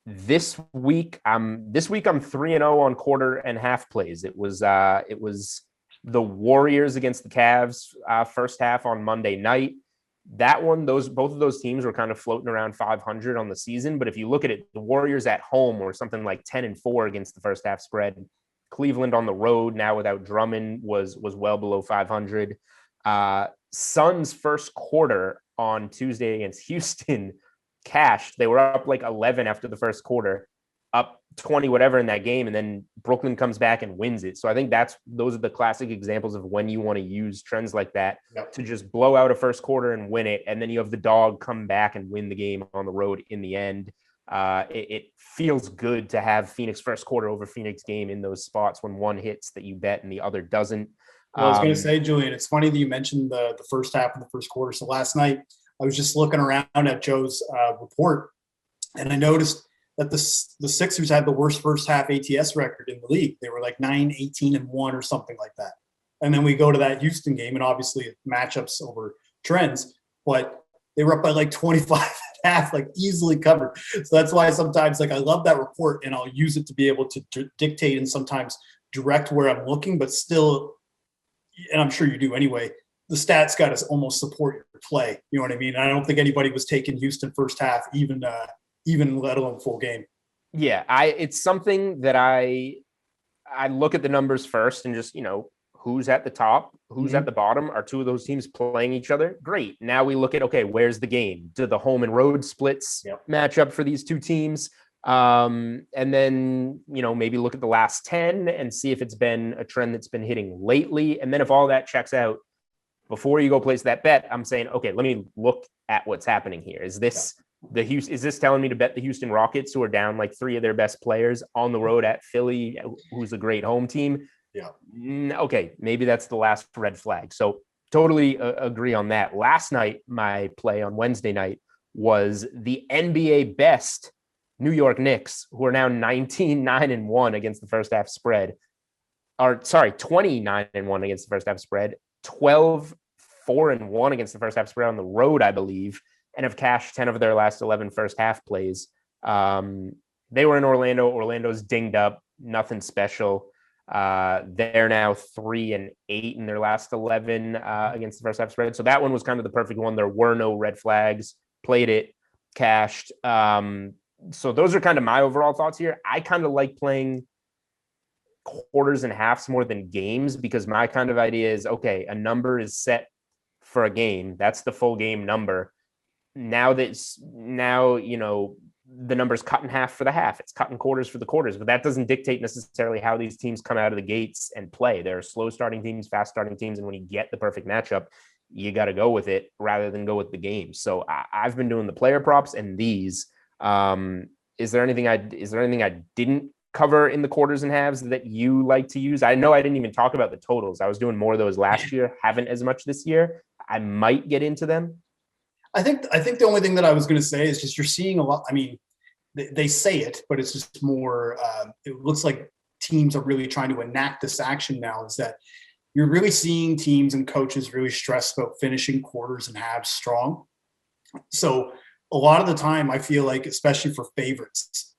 This week I'm 3-0 on quarter and half plays. It was the Warriors against the Cavs first half on Monday night. That one, both of those teams were kind of floating around 500 on the season. But if you look at it, the Warriors at home were something like 10-4 against the first half spread. Cleveland on the road now without Drummond was well below 500. Suns first quarter on Tuesday against Houston cashed. They were up like 11 after the first quarter, up 20 whatever in that game, and then Brooklyn comes back and wins it. So I think those are the classic examples of when you want to use trends like that to just blow out a first quarter and win it, and then you have the dog come back and win the game on the road in the end. It feels good to have Phoenix first quarter over Phoenix game in those spots when one hits that you bet and the other doesn't. Well, I was going to say, Julian, it's funny that you mentioned the first half of the first quarter. So last night I was just looking around at Joe's report, and I noticed that the Sixers had the worst first half ATS record in the league. They were like 9-18-1 or something like that. And then we go to that Houston game, and obviously matchups over trends, but they were up by like 25 and a half, like easily covered. So that's why sometimes like I love that report, and I'll use it to be able to dictate and sometimes direct where I'm looking, but still, and I'm sure you do anyway, the stats got to almost support your play. You know what I mean? I don't think anybody was taking Houston first half, even let alone full game. Yeah, it's something that I look at the numbers first and just, who's at the top, who's at the bottom. Are two of those teams playing each other? Great. Now we look at, okay, where's the game? Do the home and road splits match up for these two teams? And then, maybe look at the last 10 and see if it's been a trend that's been hitting lately. And then if all that checks out, before you go place that bet, I'm saying, okay, let me look at what's happening here. Is this is this telling me to bet the Houston Rockets, who are down like 3 of their best players on the road at Philly, who's a great home team? Yeah. Okay, maybe that's the last red flag. So totally agree on that. Last night, my play on Wednesday night was the NBA best New York Knicks, who are now 19-9-1 against the first half spread. 29-1 against the first half spread. 12-4-1 against the first half spread on the road, I believe, and have cashed 10 of their last 11 first half plays. They were in Orlando. Orlando's dinged up, nothing special. They're now 3-8 in their last 11 against the first half spread. So that one was kind of the perfect one. There were no red flags. Played it, cashed. So those are kind of my overall thoughts here. I kind of like playing quarters and halves more than games, because my kind of idea is, okay, a number is set for a game. That's the full game number. Now the number's cut in half for the half. It's cut in quarters for the quarters, but that doesn't dictate necessarily how these teams come out of the gates and play. There are slow starting teams, fast starting teams. And when you get the perfect matchup, you got to go with it rather than go with the game. So I've been doing the player props and these. Is there anything I didn't cover in the quarters and halves that you like to use? I know I didn't even talk about the totals. I was doing more of those last year, haven't as much this year. I might get into them. I think the only thing that I was going to say is just you're seeing a lot. I mean, they say it, but it's just more, it looks like teams are really trying to enact this action now, is that you're really seeing teams and coaches really stress about finishing quarters and halves strong. So a lot of the time, I feel like, especially for favorites,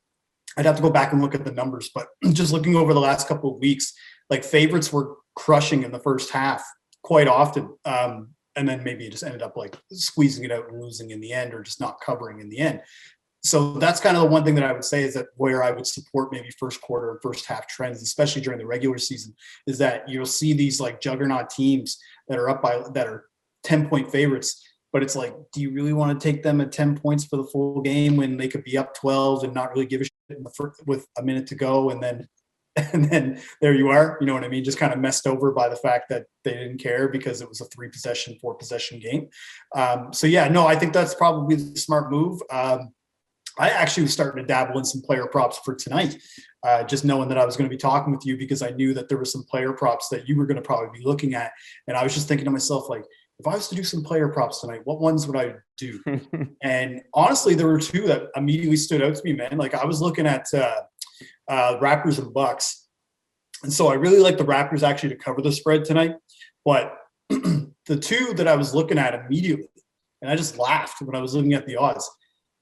I'd have to go back and look at the numbers, but just looking over the last couple of weeks, like favorites were crushing in the first half quite often. And then maybe it just ended up like squeezing it out and losing in the end, or just not covering in the end. So that's kind of the one thing that I would say is that where I would support maybe first quarter and first half trends, especially during the regular season, is that you'll see these like juggernaut teams that are 10-point favorites. But it's like, do you really want to take them at 10 points for the full game when they could be up 12 and not really give a shit with a minute to go? And then there you are, you know what I mean? Just kind of messed over by the fact that they didn't care because it was a 4-possession game. So yeah, no, I think that's probably the smart move. I actually was starting to dabble in some player props for tonight, just knowing that I was going to be talking with you, because I knew that there were some player props that you were going to probably be looking at. And I was just thinking to myself, like, if I was to do some player props tonight, what ones would I do? And honestly, there were two that immediately stood out to me, man. Like I was looking at Raptors and Bucks. And so I really like the Raptors actually to cover the spread tonight. But the two that I was looking at immediately, and I just laughed when I was looking at the odds,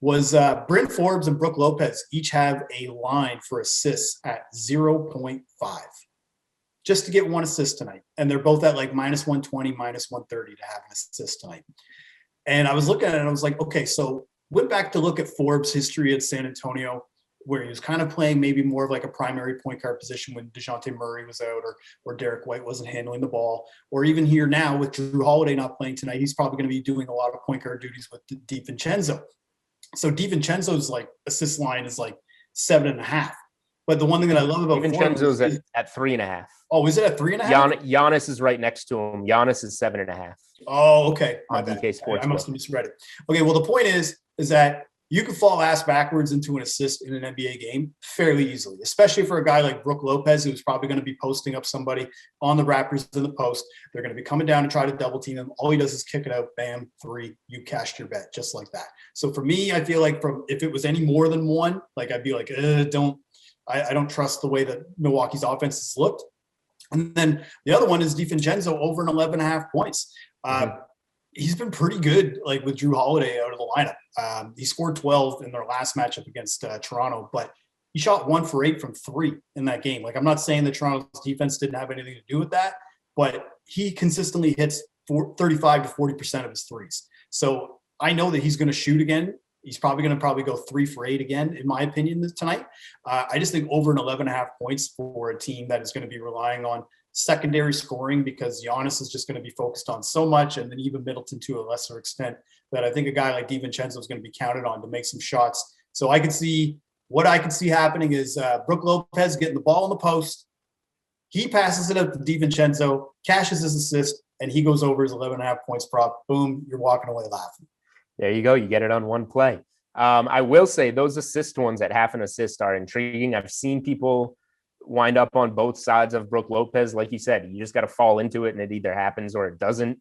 was Bryn Forbes and Brook Lopez each have a line for assists at 0.5. Just to get one assist tonight. And they're both at like -120, -130 to have an assist tonight. And I was looking at it and I was like, okay, so went back to look at Forbes' history at San Antonio, where he was kind of playing maybe more of like a primary point guard position when DeJounte Murray was out, or Derek White wasn't handling the ball, or even here now with Drew Holiday not playing tonight, he's probably going to be doing a lot of point guard duties with DiVincenzo. So DiVincenzo's like assist line is like 7.5. But the one thing that I love about DiVincenzo's at 3.5. Oh, is it at 3.5? Giannis is right next to him. Giannis is 7.5. Oh, okay. On DK Sports. I must have misread it. Okay, well, the point is that you can fall ass backwards into an assist in an NBA game fairly easily, especially for a guy like Brook Lopez, who's probably going to be posting up somebody on the Raptors in the post. They're going to be coming down to try to double team him. All he does is kick it out, bam, 3, you cashed your bet just like that. So for me, I feel like if it was any more than one, like I'd be like, I don't trust the way that Milwaukee's offense has looked. And then the other one is DiVincenzo over an 11.5 points. He's been pretty good, like with Jrue Holiday out of the lineup. He scored 12 in their last matchup against Toronto, but he shot 1 for 8 from 3 in that game. Like, I'm not saying that Toronto's defense didn't have anything to do with that, but he consistently hits 35 to 40% of his threes. So I know that he's going to shoot again. He's probably going to go 3 for 8 again, in my opinion, tonight. I just think over an 11.5 points for a team that is going to be relying on secondary scoring, because Giannis is just going to be focused on so much, and then even Middleton to a lesser extent, that I think a guy like DiVincenzo is going to be counted on to make some shots. So I can see happening is Brook Lopez getting the ball in the post. He passes it up to DiVincenzo, cashes his assist, and he goes over his 11.5 points prop. Boom, you're walking away laughing. There you go. You get it on one play. I will say those assist ones at half an assist are intriguing. I've seen people wind up on both sides of Brook Lopez. Like you said, you just got to fall into it, and it either happens or it doesn't.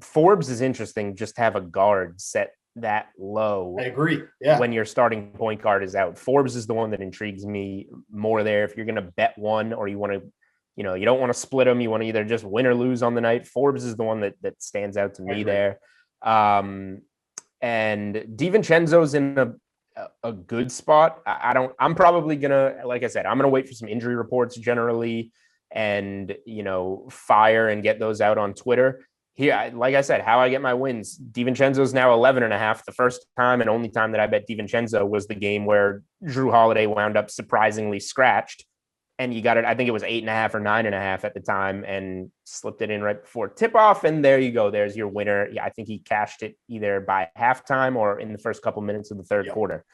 Forbes is interesting, just to have a guard set that low. I agree. Yeah. When your starting point guard is out. Forbes is the one that intrigues me more there. If you're going to bet one, or you want to, you don't want to split them, you want to either just win or lose on the night, Forbes is the one that stands out to me there. And DiVincenzo's in a good spot. I'm probably gonna, like I said, I'm gonna wait for some injury reports generally, and fire and get those out on Twitter. Here, like I said, how I get my wins. DiVincenzo's now 11.5. The first time and only time that I bet DiVincenzo was the game where Jrue Holiday wound up surprisingly scratched, and you got it. I think it was 8.5 or 9.5 at the time, and slipped it in right before tip off. And there you go. There's your winner. Yeah, I think he cashed it either by halftime or in the first couple minutes of the third quarter.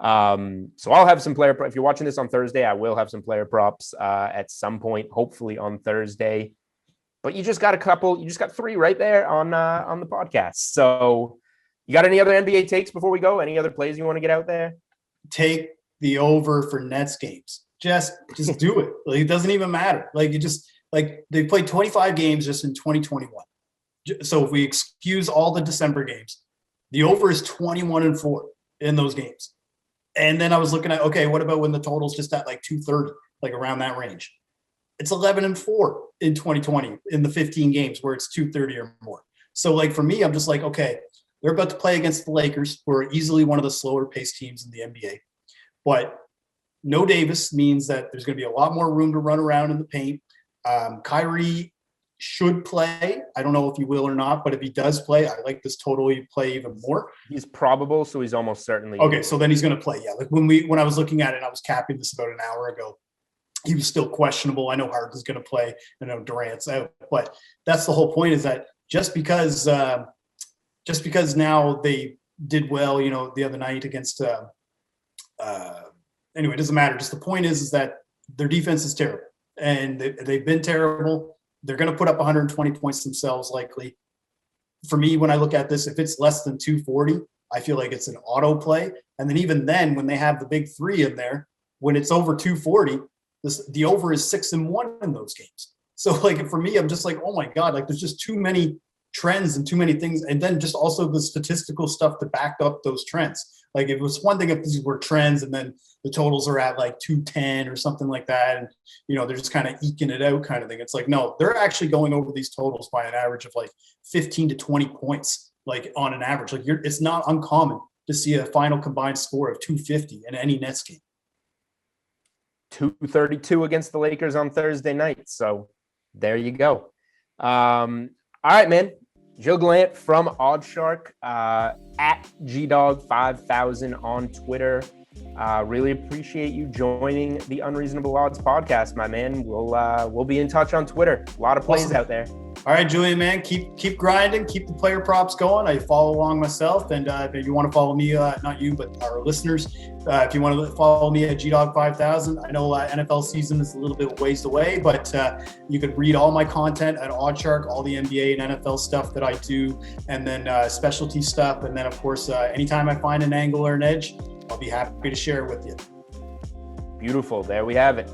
So I'll have some player. If you're watching this on Thursday, I will have some player props at some point, hopefully on Thursday. But you just got you just got 3 right there on the podcast. So you got any other NBA takes before we go? Any other plays you want to get out there? Take the over for Nets games. Just do it. Like, it doesn't even matter. Like, you just, like, they played 25 games just in 2021. So if we excuse all the December games, the over is 21-4 in those games. And then I was looking at, okay, what about when the total's just at like 230, like around that range? It's 11-4 in 2020 in the 15 games where it's 230 or more. So, like, for me, I'm just like, okay, they're about to play against the Lakers, who are easily one of the slower paced teams in the NBA. But no Davis means that there's going to be a lot more room to run around in the paint. Kyrie should play. I don't know if he will or not, but if he does play, I like this total play even more. He's probable, so he's almost certainly. Okay, so then he's going to play. Yeah, like when I was looking at it, I was capping this about an hour ago. He was still questionable. I know Harden's going to play. I know Durant's out, but that's the whole point. Is that just because now they did well, the other night against. Anyway, it doesn't matter. Just the point is that their defense is terrible, and they've been terrible. They're going to put up 120 points themselves, likely. For me, when I look at this, if it's less than 240, I feel like it's an auto play. And then even then, when they have the big 3 in there, when it's over 240, the over is 6-1 in those games. So, like, for me, I'm just like, oh my God, like, there's just too many trends and too many things. And then just also the statistical stuff to back up those trends. Like, it was one thing if these were trends and then the totals are at like 210 or something like that. And, they're just kind of eking it out kind of thing. It's like, no, they're actually going over these totals by an average of like 15 to 20 points, like on an average. Like, it's not uncommon to see a final combined score of 250 in any Nets game. 232 against the Lakers on Thursday night. So there you go. All right, man. Gilles Gallant from OddsShark, at GDog5000 on Twitter. Really appreciate you joining the Unreasonable Odds podcast, my man. We'll be in touch on Twitter. A lot of plays out there. All right, Julian, man, keep grinding, keep the player props going. I follow along myself, and if you want to follow me, not you, but our listeners, if you want to follow me at GDog5000, I know NFL season is a little bit ways away, but you could read all my content at OddsShark, all the NBA and NFL stuff that I do, and then specialty stuff, and then of course, anytime I find an angle or an edge, I'll be happy to share it with you. Beautiful. There we have it.